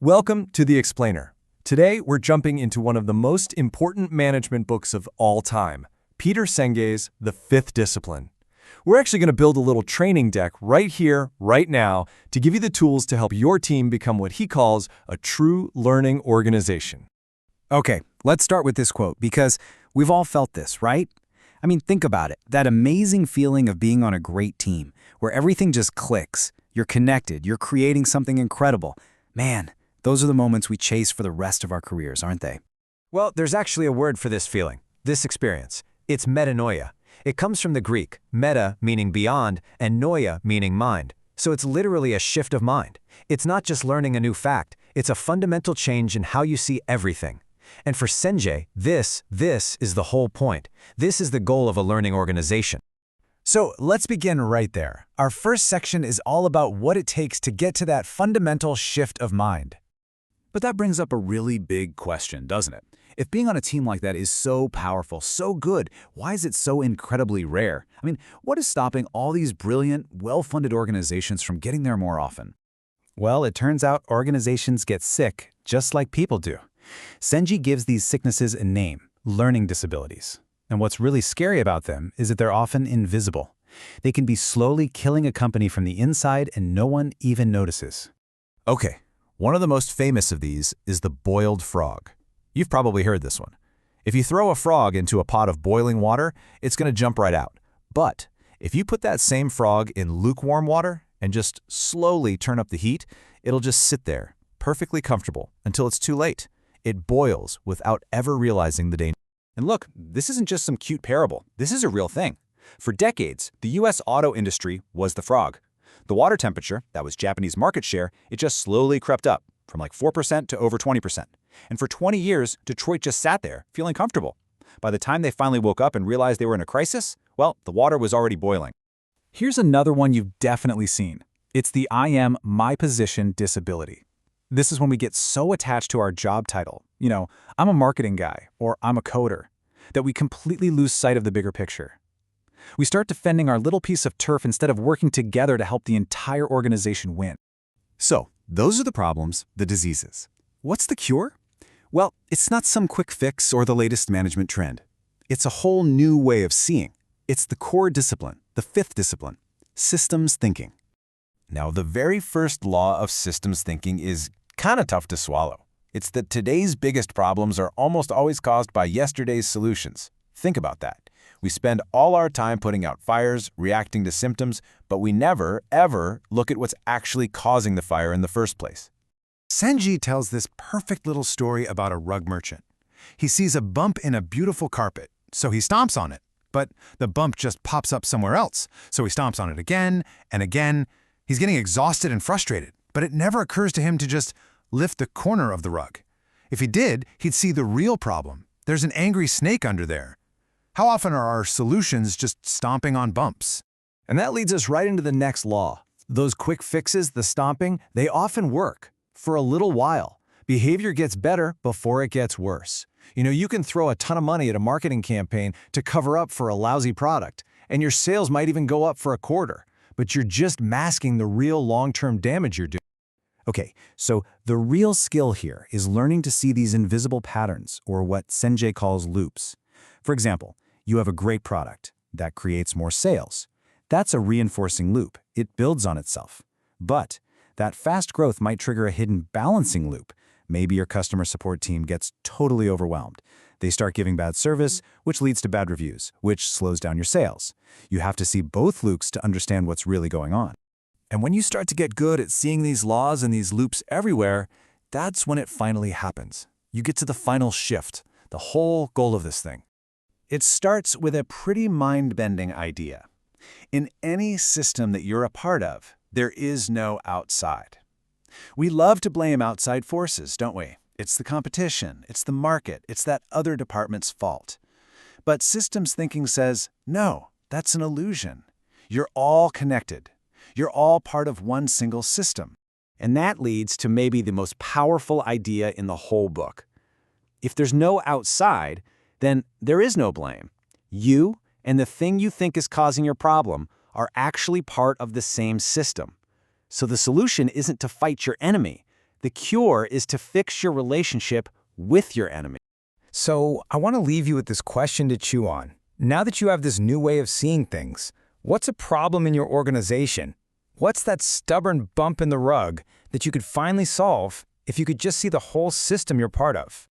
Welcome to The Explainer. Today, we're jumping into one of the most important management books of all time, Peter Senge's The Fifth Discipline. We're actually going to build a little training deck right here, right now, to give you the tools to help your team become what he calls a true learning organization. Okay, let's start with this quote because we've all felt this, right? I mean, think about it. That amazing feeling of being on a great team where everything just clicks. You're connected. You're creating something incredible. Man, those are the moments we chase for the rest of our careers, aren't they? Well, there's actually a word for this feeling, this experience. It's metanoia. It comes from the Greek, meta meaning beyond, and noia meaning mind. So it's literally a shift of mind. It's not just learning a new fact, it's a fundamental change in how you see everything. And for Senge, this is the whole point. This is the goal of a learning organization. So let's begin right there. Our first section is all about what it takes to get to that fundamental shift of mind. But that brings up a really big question, doesn't it? If being on a team like that is so powerful, so good, why is it so incredibly rare? I mean, what is stopping all these brilliant, well-funded organizations from getting there more often? Well, it turns out organizations get sick just like people do. Senge gives these sicknesses a name, learning disabilities. And what's really scary about them is that they're often invisible. They can be slowly killing a company from the inside and no one even notices. Okay, one of the most famous of these is the boiled frog. You've probably heard this one. If you throw a frog into a pot of boiling water, it's going to jump right out. But if you put that same frog in lukewarm water and just slowly turn up the heat, it'll just sit there, perfectly comfortable, until it's too late. It boils without ever realizing the danger. And look, this isn't just some cute parable. This is a real thing. For decades, the U.S. auto industry was the frog. The water temperature, that was Japanese market share, it just slowly crept up, from like 4% to over 20%. And for 20 years, Detroit just sat there, feeling comfortable. By the time they finally woke up and realized they were in a crisis, well, the water was already boiling. Here's another one you've definitely seen. It's the I am, my position disability. This is when we get so attached to our job title, I'm a marketing guy or I'm a coder, that we completely lose sight of the bigger picture. We start defending our little piece of turf instead of working together to help the entire organization win. So, those are the problems, the diseases. What's the cure? Well, it's not some quick fix or the latest management trend. It's a whole new way of seeing. It's the core discipline, the fifth discipline, systems thinking. Now, the very first law of systems thinking is kind of tough to swallow. It's that today's biggest problems are almost always caused by yesterday's solutions. Think about that. We spend all our time putting out fires, reacting to symptoms, but we never, ever look at what's actually causing the fire in the first place. Senge tells this perfect little story about a rug merchant. He sees a bump in a beautiful carpet, so he stomps on it. But the bump just pops up somewhere else, so he stomps on it again and again. He's getting exhausted and frustrated, but it never occurs to him to just lift the corner of the rug. If he did, he'd see the real problem. There's an angry snake under there. How often are our solutions just stomping on bumps? And that leads us right into the next law. Those quick fixes, the stomping, they often work. For a little while. Behavior gets better before it gets worse. You can throw a ton of money at a marketing campaign to cover up for a lousy product, and your sales might even go up for a quarter, but you're just masking the real long-term damage you're doing. Okay, so the real skill here is learning to see these invisible patterns, or what Senge calls loops. For example, you have a great product that creates more sales. That's a reinforcing loop. It builds on itself. But that fast growth might trigger a hidden balancing loop. Maybe your customer support team gets totally overwhelmed. They start giving bad service, which leads to bad reviews, which slows down your sales. You have to see both loops to understand what's really going on. And when you start to get good at seeing these laws and these loops everywhere, that's when it finally happens. You get to the final shift, the whole goal of this thing. It starts with a pretty mind-bending idea. In any system that you're a part of, there is no outside. We love to blame outside forces, don't we? It's the competition, it's the market, it's that other department's fault. But systems thinking says, no, that's an illusion. You're all connected. You're all part of one single system. And that leads to maybe the most powerful idea in the whole book. If there's no outside, then there is no blame. You and the thing you think is causing your problem are actually part of the same system. So the solution isn't to fight your enemy. The cure is to fix your relationship with your enemy. So I want to leave you with this question to chew on. Now that you have this new way of seeing things, what's a problem in your organization? What's that stubborn bump in the rug that you could finally solve if you could just see the whole system you're part of?